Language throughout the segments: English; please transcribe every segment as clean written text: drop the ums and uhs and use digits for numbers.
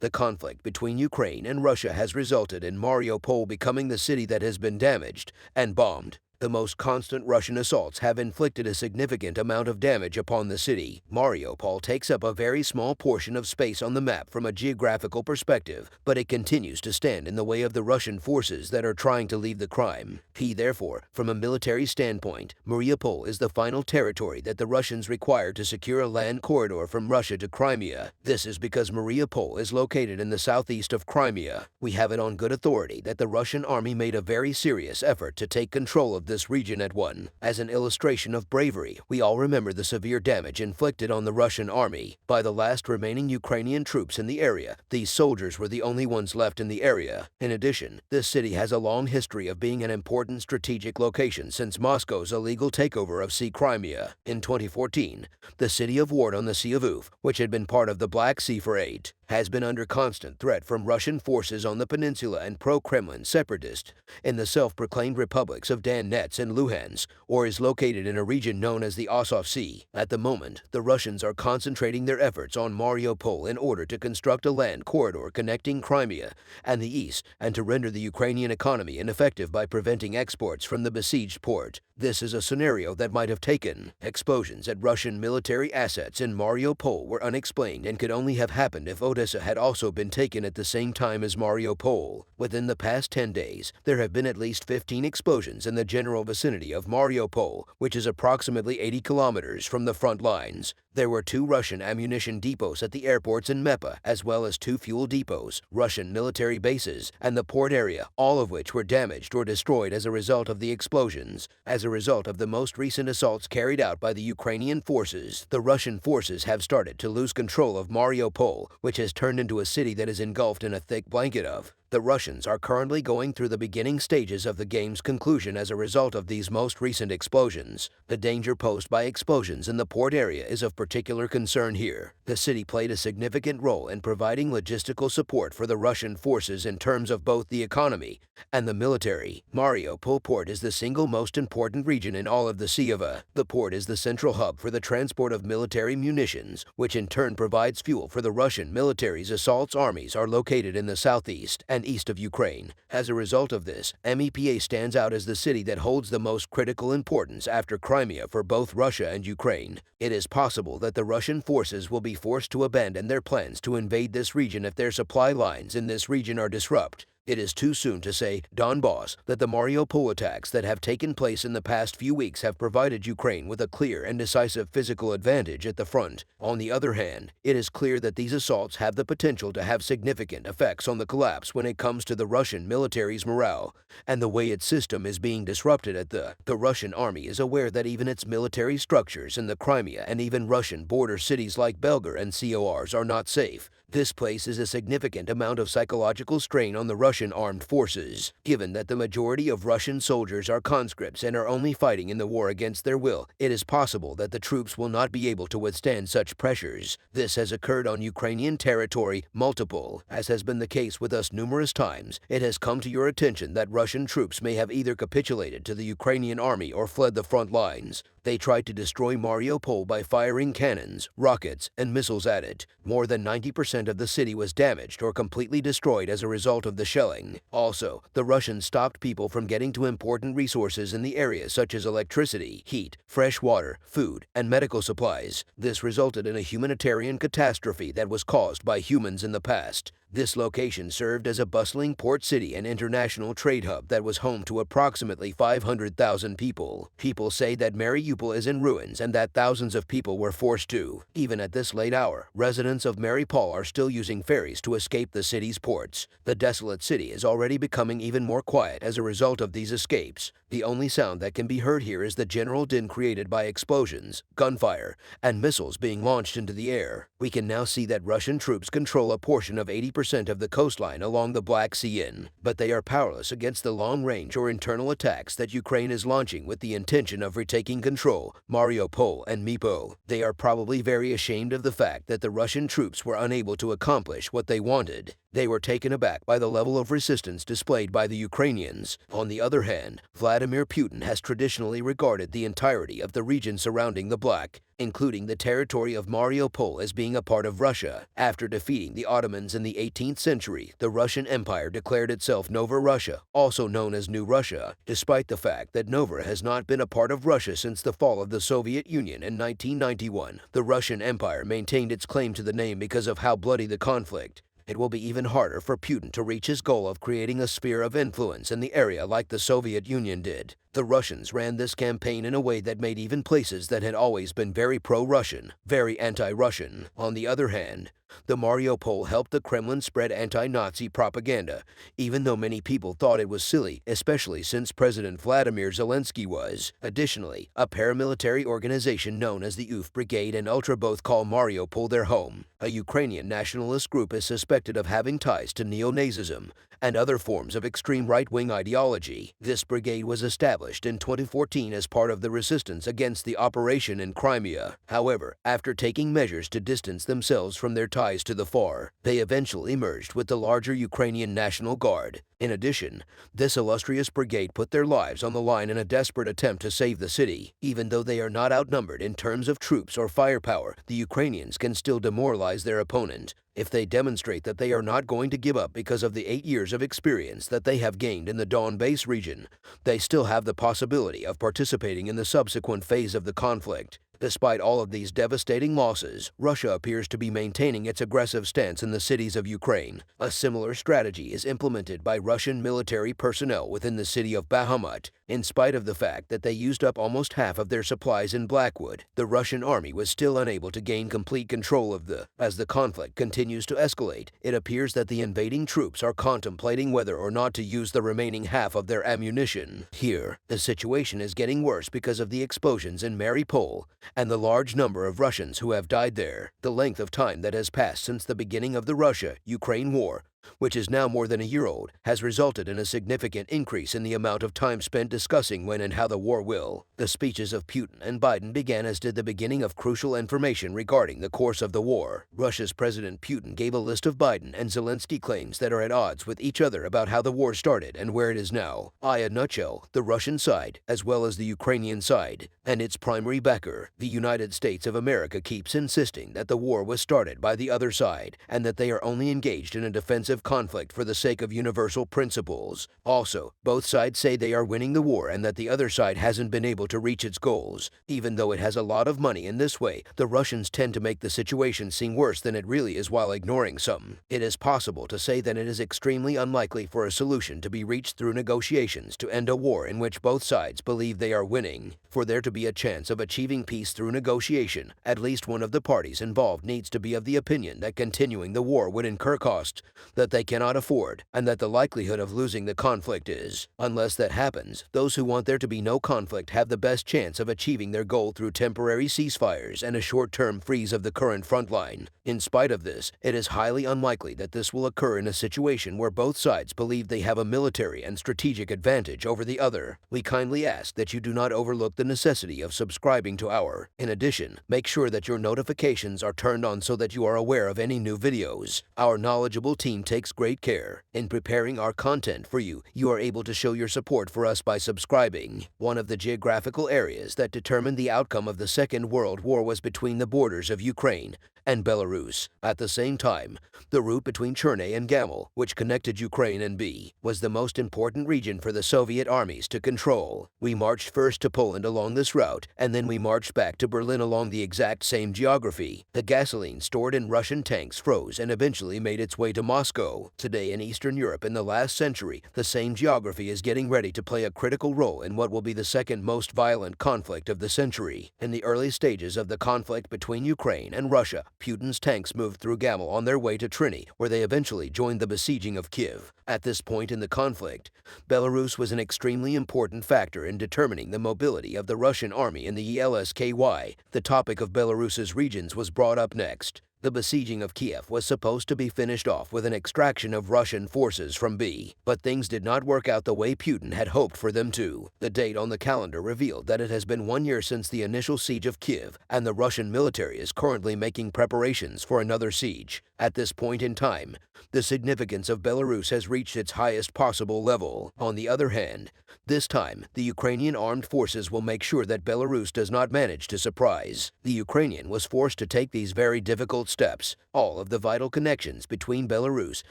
The conflict between Ukraine and Russia has resulted in Mariupol becoming the city that has been damaged and bombed. The most constant Russian assaults have inflicted a significant amount of damage upon the city. Mariupol takes up a very small portion of space on the map from a geographical perspective, but it continues to stand in the way of the Russian forces that are trying to leave the Crimea. Therefore, from a military standpoint, Mariupol is the final territory that the Russians require to secure a land corridor from Russia to Crimea. This is because Mariupol is located in the southeast of Crimea. We have it on good authority that the Russian army made a very serious effort to take control of this region at once. As an illustration of bravery, we all remember the severe damage inflicted on the Russian army by the last remaining Ukrainian troops in the area. These soldiers were the only ones left in the area. In addition, this city has a long history of being an important strategic location since Moscow's illegal takeover of Sea Crimea. In 2014, the city of Ward on the Sea of Uf, which had been part of the Black Sea for 8, has been under constant threat from Russian forces on the peninsula and pro-Kremlin separatists in the self-proclaimed republics of Donetsk and Luhansk, or is located in a region known as the Azov Sea. At the moment, the Russians are concentrating their efforts on Mariupol in order to construct a land corridor connecting Crimea and the east and to render the Ukrainian economy ineffective by preventing exports from the besieged port. This is a scenario that might have taken. Explosions at Russian military assets in Mariupol were unexplained and could only have happened if Odessa had also been taken at the same time as Mariupol. Within the past 10 days, there have been at least 15 explosions in the general vicinity of Mariupol, which is approximately 80 kilometers from the front lines. There were 2 Russian ammunition depots at the airports in Mepa, as well as 2 fuel depots, Russian military bases, and the port area, all of which were damaged or destroyed as a result of the explosions. As a result of the most recent assaults carried out by the Ukrainian forces, the Russian forces have started to lose control of Mariupol, which has turned into a city that is engulfed in a thick blanket of. The Russians are currently going through the beginning stages of the game's conclusion as a result of these most recent explosions. The danger posed by explosions in the port area is of particular concern here. The city played a significant role in providing logistical support for the Russian forces in terms of both the economy and the military. Mariupol port is the single most important region in all of the Sea of A. The port is the central hub for the transport of military munitions, which in turn provides fuel for the Russian military's assault armies are located in the southeast and east of Ukraine. As a result of this, MEPA stands out as the city that holds the most critical importance after Crimea for both Russia and Ukraine. It is possible that the Russian forces will be forced to abandon their plans to invade this region if their supply lines in this region are disrupted. It is too soon to say, Donbass, that the Mariupol attacks that have taken place in the past few weeks have provided Ukraine with a clear and decisive physical advantage at the front. On the other hand, it is clear that these assaults have the potential to have significant effects on the collapse when it comes to the Russian military's morale and the way its system is being disrupted at the Russian army is aware that even its military structures in the Crimea and even Russian border cities like Belgrade and CORs are not safe. This places a significant amount of psychological strain on the Russian armed forces. Given that the majority of Russian soldiers are conscripts and are only fighting in the war against their will, it is possible that the troops will not be able to withstand such pressures. This has occurred on Ukrainian territory multiple. As has been the case with us numerous times, it has come to your attention that Russian troops may have either capitulated to the Ukrainian army or fled the front lines. They tried to destroy Mariupol by firing cannons, rockets, and missiles at it. More than 90% of the city was damaged or completely destroyed as a result of the shelling. Also, the Russians stopped people from getting to important resources in the area such as electricity, heat, fresh water, food, and medical supplies. This resulted in a humanitarian catastrophe that was caused by humans in the past. This location served as a bustling port city and international trade hub that was home to approximately 500,000 people. People say that Mariupol is in ruins and that thousands of people were forced to. Even at this late hour, residents of Mariupol are still using ferries to escape the city's ports. The desolate city is already becoming even more quiet as a result of these escapes. The only sound that can be heard here is the general din created by explosions, gunfire, and missiles being launched into the air. We can now see that Russian troops control a portion of 80% of the coastline along the Black Sea, but they are powerless against the long-range or internal attacks that Ukraine is launching with the intention of retaking control, Mariupol and Dnipro. They are probably very ashamed of the fact that the Russian troops were unable to accomplish what they wanted. They were taken aback by the level of resistance displayed by the Ukrainians. On the other hand, Vladimir Putin has traditionally regarded the entirety of the region surrounding the Black, including the territory of Mariupol, as being a part of Russia. After defeating the Ottomans in the 18th century, the Russian Empire declared itself Nova Russia, also known as New Russia, despite the fact that Nova has not been a part of Russia since the fall of the Soviet Union in 1991. The Russian Empire maintained its claim to the name because of how bloody the conflict. It will be even harder for Putin to reach his goal of creating a sphere of influence in the area like the Soviet Union did. The Russians ran this campaign in a way that made even places that had always been very pro-Russian, very anti-Russian. On the other hand, the Mariupol helped the Kremlin spread anti-Nazi propaganda, even though many people thought it was silly, especially since President Vladimir Zelensky was. Additionally, a paramilitary organization known as the UF Brigade and Ultra both call Mariupol their home. A Ukrainian nationalist group is suspected of having ties to neo-Nazism and other forms of extreme right-wing ideology. This brigade was established in 2014 as part of the resistance against the operation in Crimea. However, after taking measures to distance themselves from their ties to the FAR, they eventually merged with the larger Ukrainian National Guard. In addition, this illustrious brigade put their lives on the line in a desperate attempt to save the city. Even though they are not outnumbered in terms of troops or firepower, the Ukrainians can still demoralize their opponent. If they demonstrate that they are not going to give up because of the 8 years of experience that they have gained in the Donbass region, they still have the possibility of participating in the subsequent phase of the conflict. Despite all of these devastating losses, Russia appears to be maintaining its aggressive stance in the cities of Ukraine. A similar strategy is implemented by Russian military personnel within the city of Bakhmut. In spite of the fact that they used up almost half of their supplies in Blackwood, the Russian army was still unable to gain complete control of As the conflict continues to escalate, it appears that the invading troops are contemplating whether or not to use the remaining half of their ammunition. Here, the situation is getting worse because of the explosions in Mariupol and the large number of Russians who have died there. The length of time that has passed since the beginning of the Russia-Ukraine war, which is now more than a year old, has resulted in a significant increase in the amount of time spent discussing when and how the war will. The speeches of Putin and Biden began as did the beginning of crucial information regarding the course of the war. Russia's President Putin gave a list of Biden and Zelensky claims that are at odds with each other about how the war started and where it is now. In a nutshell, the Russian side, as well as the Ukrainian side, and its primary backer, the United States of America, keeps insisting that the war was started by the other side and that they are only engaged in a defensive conflict for the sake of universal principles. Also, both sides say they are winning the war and that the other side hasn't been able to reach its goals. Even though it has a lot of money in this way, the Russians tend to make the situation seem worse than it really is while ignoring some. It is possible to say that it is extremely unlikely for a solution to be reached through negotiations to end a war in which both sides believe they are winning. For there to be a chance of achieving peace through negotiation, at least one of the parties involved needs to be of the opinion that continuing the war would incur costs that they cannot afford, and that the likelihood of losing the conflict is. Unless that happens, those who want there to be no conflict have the best chance of achieving their goal through temporary ceasefires and a short-term freeze of the current front line. In spite of this, it is highly unlikely that this will occur in a situation where both sides believe they have a military and strategic advantage over the other. We kindly ask that you do not overlook the necessity of subscribing to our. In addition, make sure that your notifications are turned on so that you are aware of any new videos. Our knowledgeable team takes great care in preparing our content for you. You are able to show your support for us by subscribing. One of the geographical areas that determined the outcome of the Second World War was between the borders of Ukraine and Belarus. At the same time, the route between Cherny and Gamel, which connected Ukraine and B, was the most important region for the Soviet armies to control. We marched first to Poland along this route, and then we marched back to Berlin along the exact same geography. The gasoline stored in Russian tanks froze and eventually made its way to Moscow. Today in Eastern Europe in the last century, the same geography is getting ready to play a critical role in what will be the second most violent conflict of the century. In the early stages of the conflict between Ukraine and Russia, Putin's tanks moved through Gamel on their way to Trini, where they eventually joined the besieging of Kiev. At this point in the conflict, Belarus was an extremely important factor in determining the mobility of the Russian army in the ELSKY. The topic of Belarus's regions was brought up next. The besieging of Kiev was supposed to be finished off with an extraction of Russian forces from B, but things did not work out the way Putin had hoped for them to. The date on the calendar revealed that it has been 1 year since the initial siege of Kiev, and the Russian military is currently making preparations for another siege. At this point in time, the significance of Belarus has reached its highest possible level. On the other hand, this time, the Ukrainian armed forces will make sure that Belarus does not manage to surprise. The Ukrainian was forced to take these very difficult steps. All of the vital connections between Belarus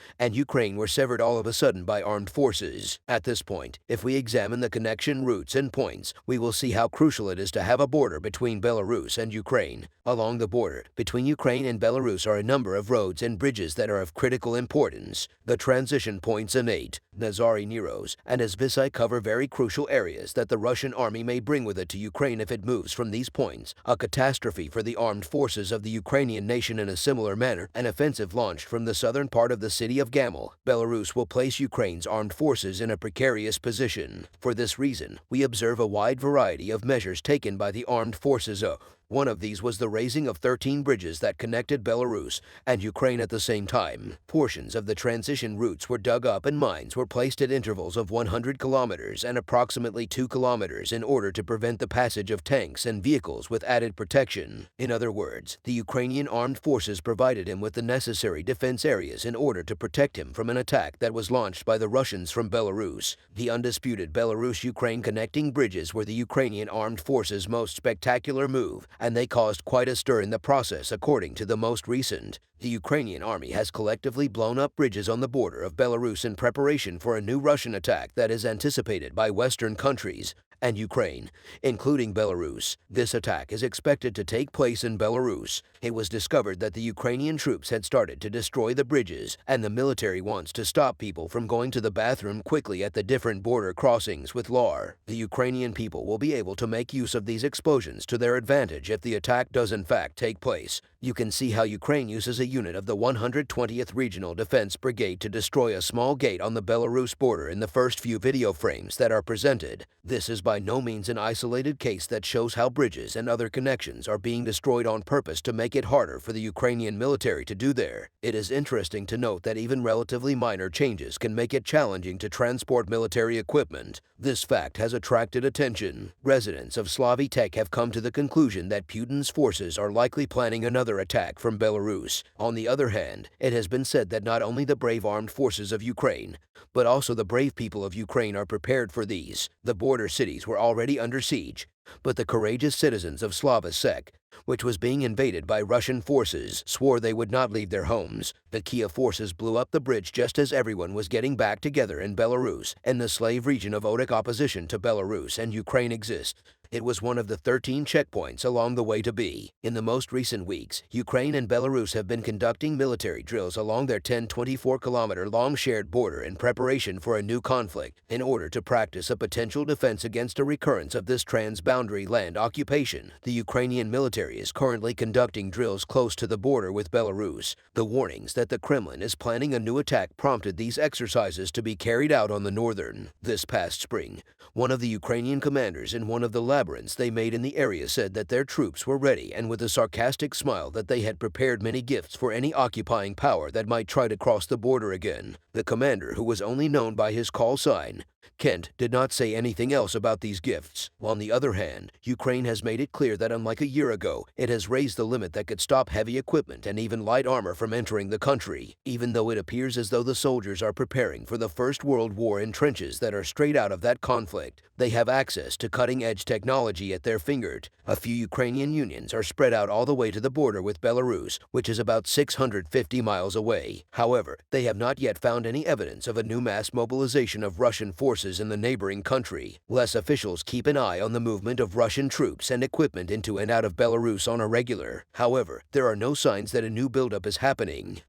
and Ukraine were severed all of a sudden by armed forces. At this point, if we examine the connection routes and points, we will see how crucial it is to have a border between Belarus and Ukraine. Along the border between Ukraine and Belarus are a number of roads and bridges that are of critical importance. The transition points Anate, Nazary Neros, and Azvisai cover very crucial areas that the Russian army may bring with it to Ukraine if it moves from these points. A catastrophe for the armed forces of the Ukrainian nation. In a similar manner, an offensive launched from the southern part of the city of Gamel, Belarus will place Ukraine's armed forces in a precarious position. For this reason, we observe a wide variety of measures taken by the armed forces. One of these was the raising of 13 bridges that connected Belarus and Ukraine at the same time. Portions of the transition routes were dug up and mines were placed at intervals of 100 kilometers and approximately 2 kilometers in order to prevent the passage of tanks and vehicles with added protection. In other words, the Ukrainian armed forces provided him with the necessary defense areas in order to protect him from an attack that was launched by the Russians from Belarus. The undisputed Belarus-Ukraine connecting bridges were the Ukrainian armed forces' most spectacular move, and they caused quite a stir in the process. According to the most recent, the Ukrainian army has collectively blown up bridges on the border of Belarus in preparation for a new Russian attack that is anticipated by Western countries and Ukraine, including Belarus. This attack is expected to take place in Belarus. It was discovered that the Ukrainian troops had started to destroy the bridges, and the military wants to stop people from going to the bathroom quickly at the different border crossings with LAR. The Ukrainian people will be able to make use of these explosions to their advantage if the attack does in fact take place. You can see how Ukraine uses a unit of the 120th Regional Defense Brigade to destroy a small gate on the Belarus border in the first few video frames that are presented. This is by no means an isolated case that shows how bridges and other connections are being destroyed on purpose to make it harder for the Ukrainian military to do there. It is interesting to note that even relatively minor changes can make it challenging to transport military equipment. This fact has attracted attention. Residents of Slavy Tech have come to the conclusion that Putin's forces are likely planning another attack from Belarus. On the other hand, it has been said that not only the brave armed forces of Ukraine, but also the brave people of Ukraine are prepared for these. The border cities were already under siege, but the courageous citizens of Slava Sek, which was being invaded by Russian forces, swore they would not leave their homes. The Kiev forces blew up the bridge just as everyone was getting back together in Belarus, in the slave region of Otik. Opposition to Belarus and Ukraine exists. It was one of the 13 checkpoints along the way to be. In the most recent weeks, Ukraine and Belarus have been conducting military drills along their 24-kilometer-long shared border in preparation for a new conflict, in order to practice a potential defense against a recurrence of this trans-boundary land occupation. The Ukrainian military is currently conducting drills close to the border with Belarus. The warnings that the Kremlin is planning a new attack prompted these exercises to be carried out on the northern. This past spring, one of the Ukrainian commanders in one of the labyrinths they made in the area said that their troops were ready, and with a sarcastic smile that they had prepared many gifts for any occupying power that might try to cross the border again. The commander, who was only known by his call sign, Kent, did not say anything else about these gifts. On the other hand, Ukraine has made it clear that unlike a year ago, it has raised the limit that could stop heavy equipment and even light armor from entering the country. Even though it appears as though the soldiers are preparing for the First World War in trenches that are straight out of that conflict, they have access to cutting-edge technology at their fingertips. A few Ukrainian unions are spread out all the way to the border with Belarus, which is about 650 miles away. However, they have not yet found any evidence of a new mass mobilization of Russian forces in the neighboring country. Less officials keep an eye on the movement of Russian troops and equipment into and out of Belarus on a regular. However, there are no signs that a new buildup is happening.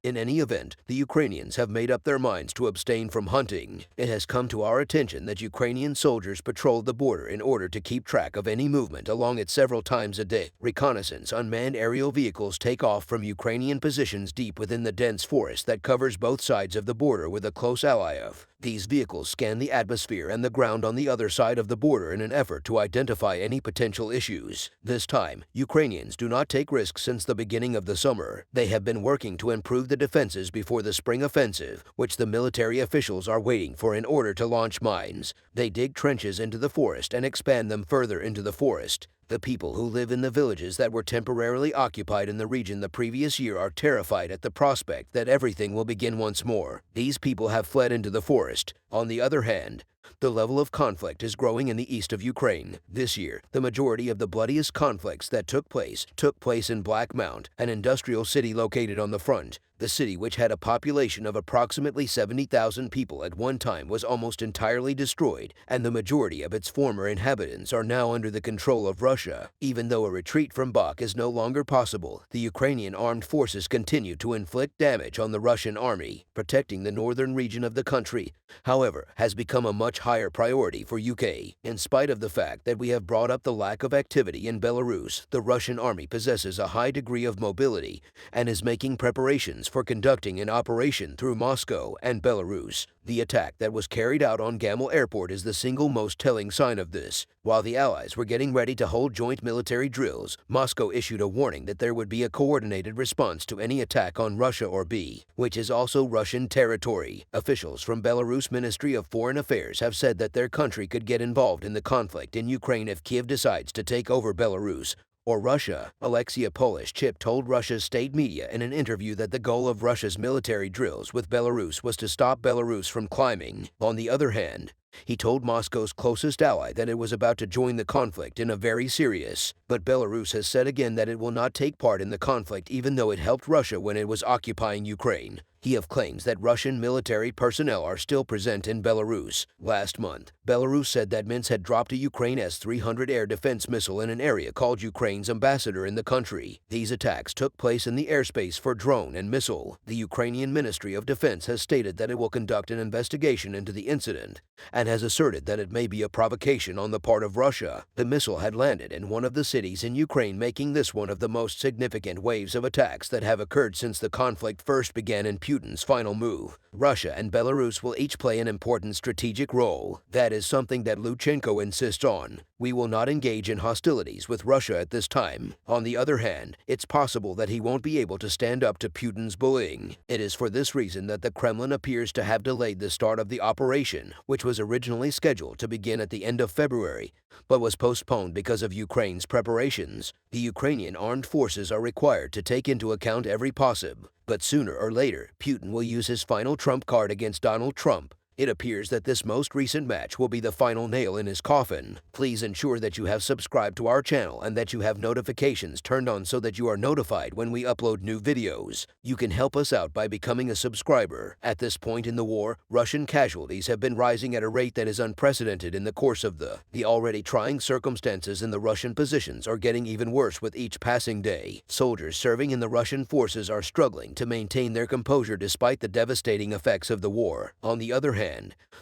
In any event, the Ukrainians have made up their minds to abstain from hunting. It has come to our attention that Ukrainian soldiers patrol the border in order to keep track of any movement along it several times a day. Reconnaissance unmanned aerial vehicles take off from Ukrainian positions deep within the dense forest that covers both sides of the border with a close ally of. These vehicles scan the atmosphere and the ground on the other side of the border in an effort to identify any potential issues. This time, Ukrainians do not take risks since the beginning of the summer. They have been working to improve the defenses before the spring offensive, which the military officials are waiting for in order to launch mines. They dig trenches into the forest and expand them further into the forest. The people who live in the villages that were temporarily occupied in the region the previous year are terrified at the prospect that everything will begin once more. These people have fled into the forest. On the other hand, the level of conflict is growing in the east of Ukraine. This year, the majority of the bloodiest conflicts that took place in Black Mount, an industrial city located on the front. The city, which had a population of approximately 70,000 people at one time, was almost entirely destroyed, and the majority of its former inhabitants are now under the control of Russia. Even though a retreat from Bach is no longer possible, the Ukrainian armed forces continue to inflict damage on the Russian army. Protecting the northern region of the country, however, has become a much higher priority for UK. In spite of the fact that we have brought up the lack of activity in Belarus, the Russian army possesses a high degree of mobility and is making preparations for conducting an operation through Moscow and Belarus. The attack that was carried out on Gamel Airport is the single most telling sign of this. While the Allies were getting ready to hold joint military drills, Moscow issued a warning that there would be a coordinated response to any attack on Russia or B, which is also Russian territory. Officials from Belarus Ministry of Foreign Affairs have said that their country could get involved in the conflict in Ukraine if Kiev decides to take over Belarus or Russia. Alexia Polishchuk told Russia's state media in an interview that the goal of Russia's military drills with Belarus was to stop Belarus from climbing. On the other hand, he told Moscow's closest ally that it was about to join the conflict in a very serious, but Belarus has said again that it will not take part in the conflict even though it helped Russia when it was occupying Ukraine. Kiev claims that Russian military personnel are still present in Belarus. Last month, Belarus said that Minsk had dropped a Ukraine S-300 air defense missile in an area called Ukraine's ambassador in the country. These attacks took place in the airspace for drone and missile. The Ukrainian Ministry of Defense has stated that it will conduct an investigation into the incident and has asserted that it may be a provocation on the part of Russia. The missile had landed in one of the cities in Ukraine, making this one of the most significant waves of attacks that have occurred since the conflict first began in Putin's final move. Russia and Belarus will each play an important strategic role. That is something that Lutsenko insists on. We will not engage in hostilities with Russia at this time. On the other hand, it's possible that he won't be able to stand up to Putin's bullying. It is for this reason that the Kremlin appears to have delayed the start of the operation, which was originally scheduled to begin at the end of February, but was postponed because of Ukraine's preparations. The Ukrainian armed forces are required to take into account every possible, but sooner or later, Putin will use his final trump card against Donald Trump. It appears that this most recent match will be the final nail in his coffin. Please ensure that you have subscribed to our channel and that you have notifications turned on so that you are notified when we upload new videos. You can help us out by becoming a subscriber. At this point in the war, Russian casualties have been rising at a rate that is unprecedented in the course of the already trying circumstances in the Russian positions are getting even worse with each passing day. Soldiers serving in the Russian forces are struggling to maintain their composure despite the devastating effects of the war. On the other hand,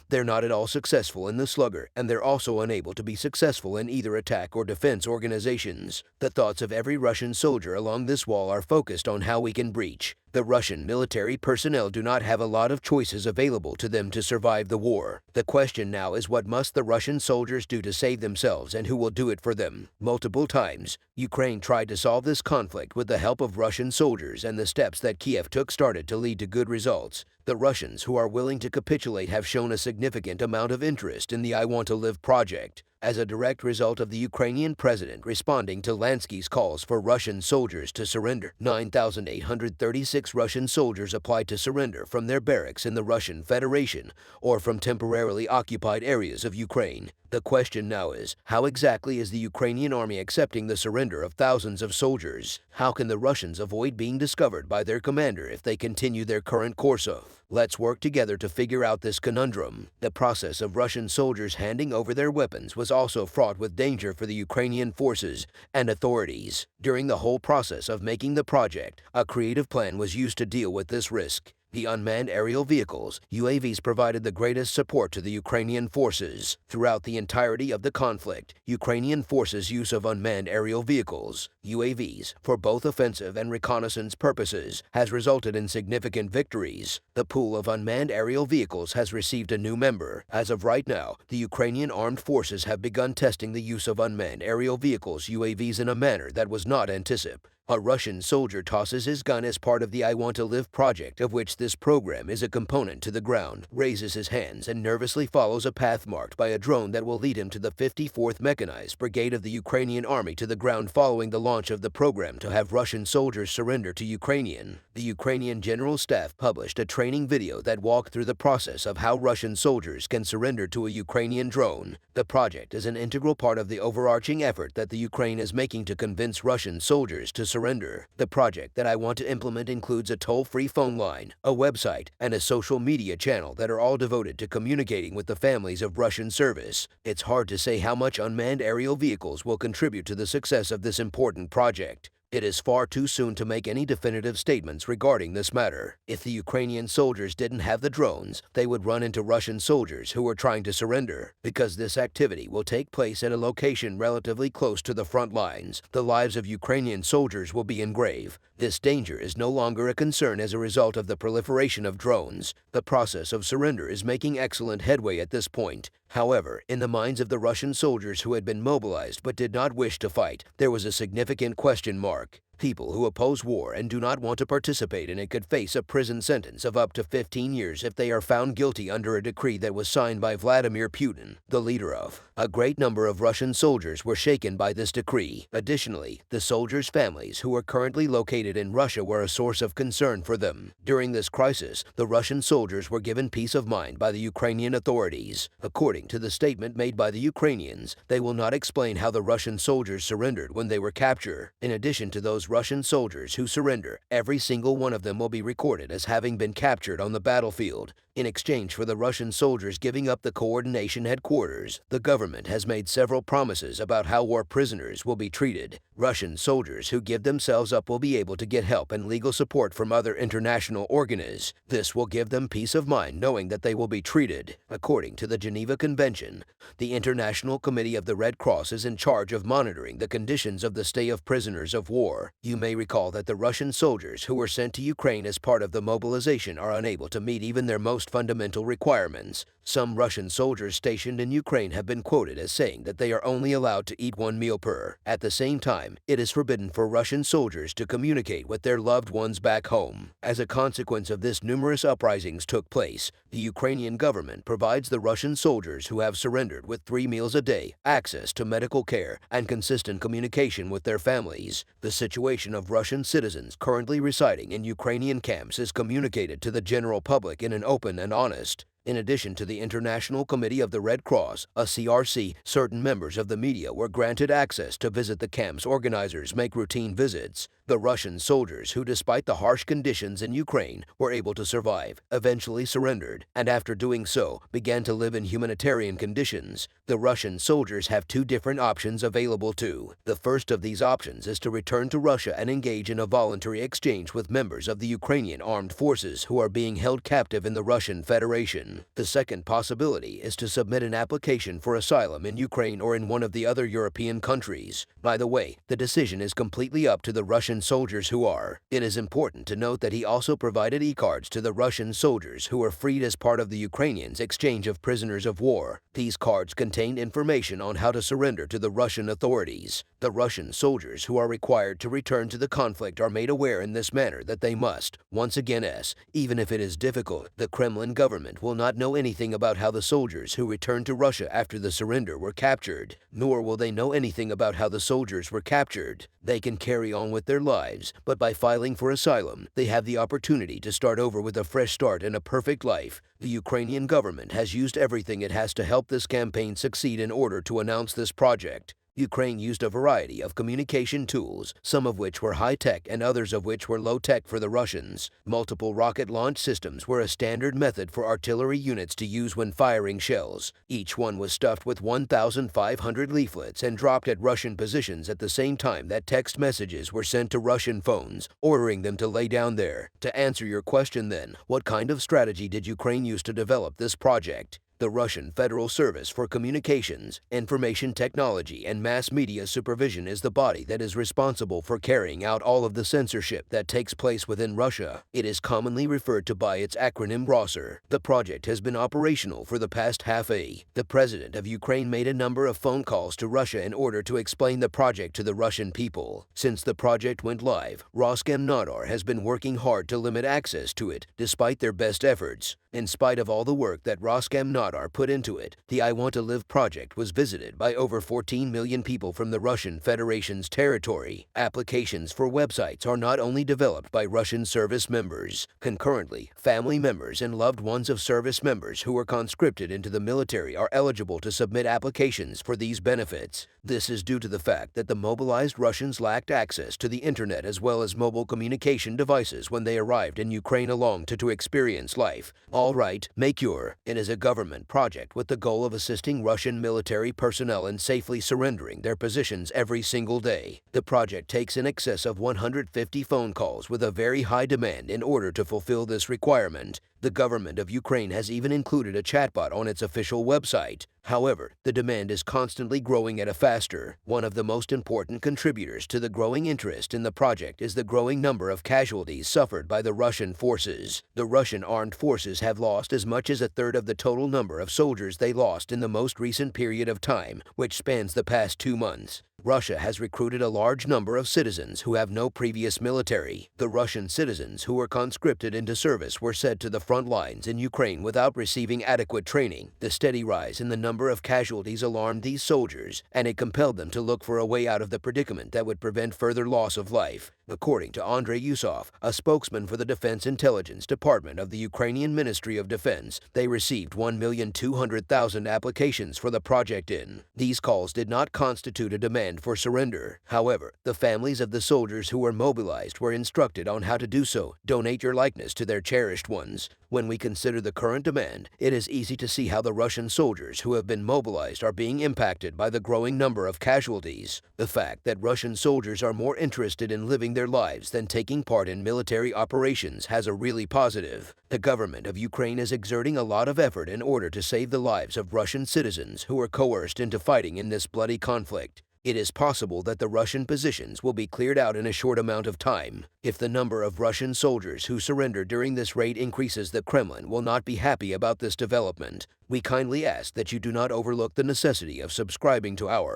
they're not at all successful in the slugger, and they're also unable to be successful in either attack or defense organizations. The thoughts of every Russian soldier along this wall are focused on how we can breach. The Russian military personnel do not have a lot of choices available to them to survive the war. The question now is, what must the Russian soldiers do to save themselves, and who will do it for them? Multiple times, Ukraine tried to solve this conflict with the help of Russian soldiers, and the steps that Kiev took started to lead to good results. The Russians who are willing to capitulate have shown a significant amount of interest in the I Want to Live project. As a direct result of the Ukrainian president responding to Lansky's calls for Russian soldiers to surrender, 9,836 Russian soldiers applied to surrender from their barracks in the Russian Federation or from temporarily occupied areas of Ukraine. The question now is, how exactly is the Ukrainian army accepting the surrender of thousands of soldiers? How can the Russians avoid being discovered by their commander if they continue their current course of? Let's work together to figure out this conundrum. The process of Russian soldiers handing over their weapons was also fraught with danger for the Ukrainian forces and authorities. During the whole process of making the project, a creative plan was used to deal with this risk. The unmanned aerial vehicles, UAVs, provided the greatest support to the Ukrainian forces. Throughout the entirety of the conflict, Ukrainian forces' use of unmanned aerial vehicles, UAVs, for both offensive and reconnaissance purposes has resulted in significant victories. The pool of unmanned aerial vehicles has received a new member. As of right now, the Ukrainian armed forces have begun testing the use of unmanned aerial vehicles, UAVs, in a manner that was not anticipated. A Russian soldier tosses his gun as part of the I Want to Live project, of which this program is a component, to the ground, raises his hands, and nervously follows a path marked by a drone that will lead him to the 54th Mechanized Brigade of the Ukrainian Army to the ground following the launch of the program to have Russian soldiers surrender to Ukrainian. The Ukrainian General Staff published a training video that walked through the process of how Russian soldiers can surrender to a Ukrainian drone. The project is an integral part of the overarching effort that the Ukraine is making to convince Russian soldiers to surrender. The project that I want to implement includes a toll-free phone line, a website, and a social media channel that are all devoted to communicating with the families of Russian service. It's hard to say how much unmanned aerial vehicles will contribute to the success of this important project. It is far too soon to make any definitive statements regarding this matter. If the Ukrainian soldiers didn't have the drones, they would run into Russian soldiers who were trying to surrender. Because this activity will take place at a location relatively close to the front lines, the lives of Ukrainian soldiers will be in grave. This danger is no longer a concern as a result of the proliferation of drones. The process of surrender is making excellent headway at this point. However, in the minds of the Russian soldiers who had been mobilized but did not wish to fight, there was a significant question mark. People who oppose war and do not want to participate in it could face a prison sentence of up to 15 years if they are found guilty under a decree that was signed by Vladimir Putin, the leader of. A great number of Russian soldiers were shaken by this decree. Additionally, the soldiers' families who are currently located in Russia were a source of concern for them. During this crisis, the Russian soldiers were given peace of mind by the Ukrainian authorities. According to the statement made by the Ukrainians, they will not explain how the Russian soldiers surrendered when they were captured. In addition to those Russian soldiers who surrender, every single one of them will be recorded as having been captured on the battlefield. In exchange for the Russian soldiers giving up the coordination headquarters, the government has made several promises about how war prisoners will be treated. Russian soldiers who give themselves up will be able to get help and legal support from other international organizations. This will give them peace of mind knowing that they will be treated. According to the Geneva Convention, the International Committee of the Red Cross is in charge of monitoring the conditions of the stay of prisoners of war. You may recall that the Russian soldiers who were sent to Ukraine as part of the mobilization are unable to meet even their most fundamental requirements. Some Russian soldiers stationed in Ukraine have been quoted as saying that they are only allowed to eat one meal per. At the same time, it is forbidden for Russian soldiers to communicate with their loved ones back home. As a consequence of this, numerous uprisings took place. The Ukrainian government provides the Russian soldiers who have surrendered with 3 meals a day, access to medical care, and consistent communication with their families. The situation of Russian citizens currently residing in Ukrainian camps is communicated to the general public in an open and honest. In addition to the International Committee of the Red Cross, a CRC, certain members of the media were granted access to visit the camps. Organizers make routine visits. The Russian soldiers who, despite the harsh conditions in Ukraine, were able to survive, eventually surrendered, and after doing so, began to live in humanitarian conditions. The Russian soldiers have 2 different options available to. The first of these options is to return to Russia and engage in a voluntary exchange with members of the Ukrainian armed forces who are being held captive in the Russian Federation. The second possibility is to submit an application for asylum in Ukraine or in one of the other European countries. By the way, the decision is completely up to the Russian soldiers who are. It is important to note that he also provided e-cards to the Russian soldiers who were freed as part of the Ukrainians' exchange of prisoners of war. These cards contained information on how to surrender to the Russian authorities. The Russian soldiers who are required to return to the conflict are made aware in this manner that they must, once again, even if it is difficult, the Kremlin government will not know anything about how the soldiers who returned to Russia after the surrender were captured, nor will they know anything about how the soldiers were captured. They can carry on with their lives, but by filing for asylum, they have the opportunity to start over with a fresh start and a perfect life. The Ukrainian government has used everything it has to help this campaign succeed in order to announce this project. Ukraine used a variety of communication tools, some of which were high-tech and others of which were low-tech for the Russians. Multiple rocket launch systems were a standard method for artillery units to use when firing shells. Each one was stuffed with 1,500 leaflets and dropped at Russian positions at the same time that text messages were sent to Russian phones, ordering them to lay down there. To answer your question then, what kind of strategy did Ukraine use to develop this project? The Russian Federal Service for Communications, Information Technology, and Mass Media Supervision is the body that is responsible for carrying out all of the censorship that takes place within Russia. It is commonly referred to by its acronym ROSR. The project has been operational for the past half-a. The president of Ukraine made a number of phone calls to Russia in order to explain the project to the Russian people. Since the project went live, Roskomnadzor has been working hard to limit access to it, despite their best efforts. In spite of all the work that Roskomnadzor put into it, the I Want to Live project was visited by over 14 million people from the Russian Federation's territory. Applications for websites are not only developed by Russian service members. Concurrently, family members and loved ones of service members who were conscripted into the military are eligible to submit applications for these benefits. This is due to the fact that the mobilized Russians lacked access to the internet as well as mobile communication devices when they arrived in Ukraine along to experience life. All right, Make-Your. It is a government project with the goal of assisting Russian military personnel in safely surrendering their positions every single day. The project takes in excess of 150 phone calls with a very high demand in order to fulfill this requirement. The government of Ukraine has even included a chatbot on its official website. However, the demand is constantly growing at a faster. One of the most important contributors to the growing interest in the project is the growing number of casualties suffered by the Russian forces. The Russian armed forces have lost as much as a third of the total number of soldiers they lost in the most recent period of time, which spans the past 2 months. Russia has recruited a large number of citizens who have no previous military. The Russian citizens who were conscripted into service were sent to the front lines in Ukraine without receiving adequate training. The steady rise in the number of casualties alarmed these soldiers, and it compelled them to look for a way out of the predicament that would prevent further loss of life. According to Andrei Yusov, a spokesman for the Defense Intelligence Department of the Ukrainian Ministry of Defense, they received 1,200,000 applications for the project in. These calls did not constitute a demand for surrender. However, the families of the soldiers who were mobilized were instructed on how to do so. Donate your likeness to their cherished ones. When we consider the current demand, it is easy to see how the Russian soldiers who have been mobilized are being impacted by the growing number of casualties. The fact that Russian soldiers are more interested in living their lives than taking part in military operations has a really positive. The government of Ukraine is exerting a lot of effort in order to save the lives of Russian citizens who were coerced into fighting in this bloody conflict. It is possible that the Russian positions will be cleared out in a short amount of time. If the number of Russian soldiers who surrender during this raid increases, the Kremlin will not be happy about this development. We kindly ask that you do not overlook the necessity of subscribing to our